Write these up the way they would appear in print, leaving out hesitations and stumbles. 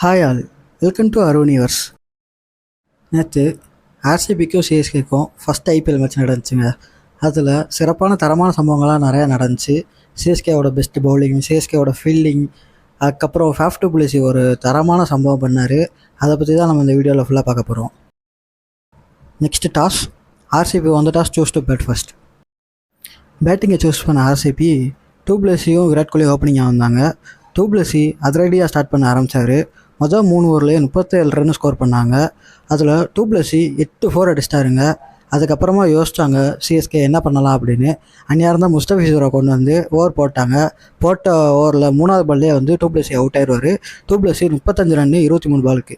Hi all, welcome to Arun universe. நேற்று ஆர்சிபிக்கும் சிஎஸ்கேக்கும் first IPL match நடந்துச்சுங்க. அதில் சிறப்பான தரமான சம்பவங்கள்லாம் நிறையா நடந்துச்சு. சிஎஸ்கேவோட பெஸ்ட் பவுலிங், சிஎஸ்கேவோட ஃபீல்டிங், அதுக்கப்புறம் ஃபேஃப் டு பிளேசி ஒரு தரமான சம்பவம் பண்ணார். அதை பற்றி தான் நம்ம இந்த வீடியோவில் ஃபுல்லாக பார்க்க போகிறோம். நெக்ஸ்ட் டாஸ், ஆர்சிபி வந்து toss choose to bat first. பேட்டிங்கை சூஸ் பண்ண ஆர்சிபி டூ பிளேசியும் விராட் கோலி ஓப்பனிங்காக வந்தாங்க. டூ பிளேசி அதிரடியாக ஸ்டார்ட் பண்ண ஆரம்பித்தார். மொதல் 3 ஓவர்லேயே 37 ரன் ஸ்கோர் பண்ணாங்க. அதில் டூ பிளேசி 8 4 அடிச்சிட்டாருங்க. அதுக்கப்புறமா யோசிச்சாங்க சிஎஸ்கே என்ன பண்ணலாம் அப்படின்னு. அந்நேரம் தான் முஸ்தபிசூரை கொண்டு வந்து ஓவர் போட்டாங்க. போட்ட ஓவரில் 3வது பால்லேயே வந்து டூ பிளேசி அவுட் ஆயிடுவார். டூ பிளேசி 35 ரன் 23 பாலுக்கு.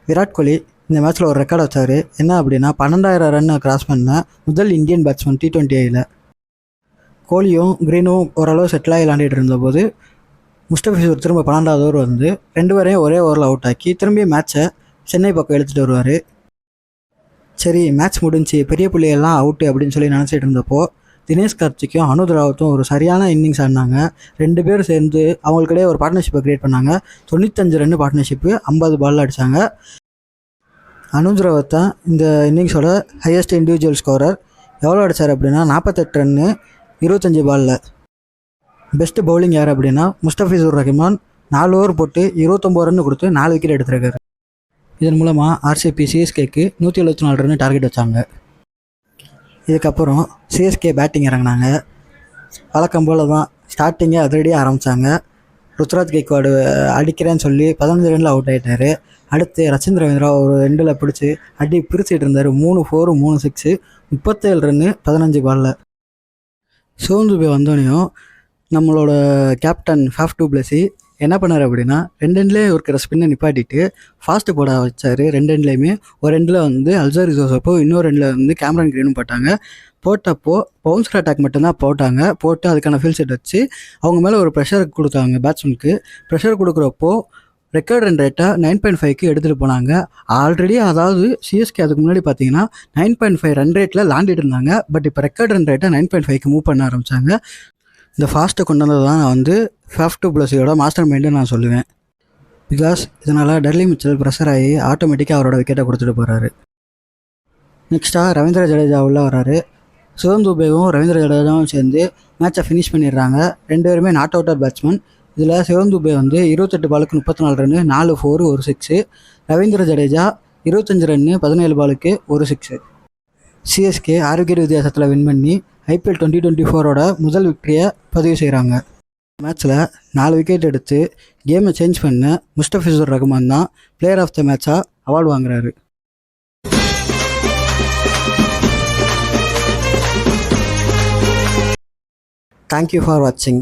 விராட் கோலி இந்த மேட்ச்சில் ஒரு ரெக்கார்டு வச்சார். என்ன அப்படின்னா 12,000 ரன் கிராஸ் பண்ண முதல் இந்தியன் பேட்ஸ்மேன் T20 கோலியும் கிரீனும் ஓரளவு செட்டிலாகி விளாண்டிட்டு இருந்தபோது முஸ்தபிசூர் திரும்ப 12வது ஓவர் வந்து 2 பேரையும் ஒரே ஓவரில் அவுட் ஆக்கி திரும்பி மேட்சை சென்னை பக்கம் எடுத்துகிட்டு வருவார். சரி, மேட்ச் முடிஞ்சு பெரிய பிள்ளைகள்லாம் அவுட்டு அப்படின்னு சொல்லி நினச்சிட்டு இருந்தப்போ தினேஷ் கார்த்திக்கும் அனுஜ் ராவத்தும் ஒரு சரியான இன்னிங்ஸ் ஆடினாங்க. 2 பேர் சேர்ந்து அவங்களுக்கிடையே ஒரு பார்ட்னர்ஷிப்பை க்ரியேட் பண்ணாங்க. 95 ரன் பார்ட்னர்ஷிப்பு 50 பாலில் அடித்தாங்க. அனுஜ் ராவத் தான் இந்த இன்னிங்ஸோட ஹையஸ்ட் இண்டிவிஜுவல் ஸ்கோரர். எவ்வளோ அடித்தார் அப்படின்னா 48 ரன்னு 25 பாலில். பெஸ்ட்டு பவுலிங் யார் அப்படின்னா முஸ்தபிசூர் ரஹ்மான் 4 ஓவர் போட்டு 29 ரன் கொடுத்து 4 விக்கெட் எடுத்திருக்காரு. இதன் மூலமாக ஆர்சிபி சிஎஸ்கேக்கு 174 ரன் டார்கெட் வச்சாங்க. இதுக்கப்புறம் சிஎஸ்கே பேட்டிங் இறங்கினாங்க. வழக்கம் போல் தான் ஸ்டார்டிங்கே அதிரடியாக ஆரம்பித்தாங்க. ருத்ராஜ் கெய்க்வாடு அடிக்கிறேன்னு சொல்லி 15 ரனில் அவுட் ஆகிட்டார். அடுத்து ரச்சின் ரவீந்திரா ஒரு 2ல் பிடிச்சி அடி பிரிச்சுட்டு இருந்தார். 3 4 3 6 37 ரன்னு 15 பாலில். சிவம் துபே வந்தோடனையும் நம்மளோட கேப்டன் ஃபேஃப் டு பிளேசி என்ன பண்ணார் அப்படின்னா 2 எண்ட்லேயே இருக்கிற ஸ்பின்னை நிப்பாட்டிட்டு ஃபாஸ்ட்டு போட வச்சார். 2 எண்ட்லேயுமே ஒரு எண்டில் வந்து அல்சாரி ஜோசப்போ, இன்னொரு எண்டில் வந்து கேமரான் கிரீனும் போட்டாங்க. போட்டப்போ பவுன்சர் அட்டாக் மட்டும்தான் போட்டு அதுக்கான ஃபீல் செட் வச்சு அவங்க மேலே ஒரு ப்ரெஷர் கொடுத்தாங்க. பேட்ஸ்மேனுக்கு ப்ரெஷர் கொடுக்குறப்போ ரெக்கார்ட் ரன் ரேட்டை 9.5க்கு எடுத்துகிட்டு போனாங்க. ஆல்ரெடி அதாவது சிஎஸ்கே அதுக்கு முன்னாடி பார்த்தீங்கன்னா 9.5 ரன் ரேட்டில் லாண்டிட்டு இருந்தாங்க. பட் இப்போ ரெக்கார்ட் ரன் ரேட்டை 9.5க்கு மூவ் பண்ண ஆரம்பித்தாங்க. இந்த ஃபாஸ்ட்டை கொண்டு வந்தது தான் நான் வந்து ஃபேஃப் டு பிளேசியோட மாஸ்டர் மைண்டு நான் சொல்லுவேன். பிகாஸ் இதனால் டர்லி மிச்சல் ப்ரெஷர் ஆகி ஆட்டோமேட்டிக்காக அவரோட விக்கெட்டை கொடுத்துட்டு போகிறாரு. நெக்ஸ்ட்டாக ரவீந்திர ஜடேஜா உள்ள வராரு. சிவம் துபேவும் ரவீந்திர ஜடேஜாவும் சேர்ந்து மேட்சை ஃபினிஷ் பண்ணிடுறாங்க. 2 பேருமே நாட் அவுட்டர் பேட்ஸ்மேன். இதில் சிவம் துபே வந்து 28 பாலுக்கு 34 ரன்னு 4 4 1 6. ரவீந்திர ஜடேஜா 25 ரன்னு 17 பாலுக்கு 1 6. சிஎஸ்கே 6 விக்கெட் வித்தியாசத்தில் வின் பண்ணி ஐபிஎல் 2024ஓட முதல் விக்டரியை பதிவு செய்கிறாங்க. மேட்ச்சில் 4 விக்கெட் எடுத்து கேமை சேஞ்ச் பண்ண முஸ்தபிசூர் ரஹ்மான் தான் பிளேயர் ஆஃப் த மேட்சாக அவார்டு வாங்குறாரு. தேங்க்யூ ஃபார் வாட்சிங்.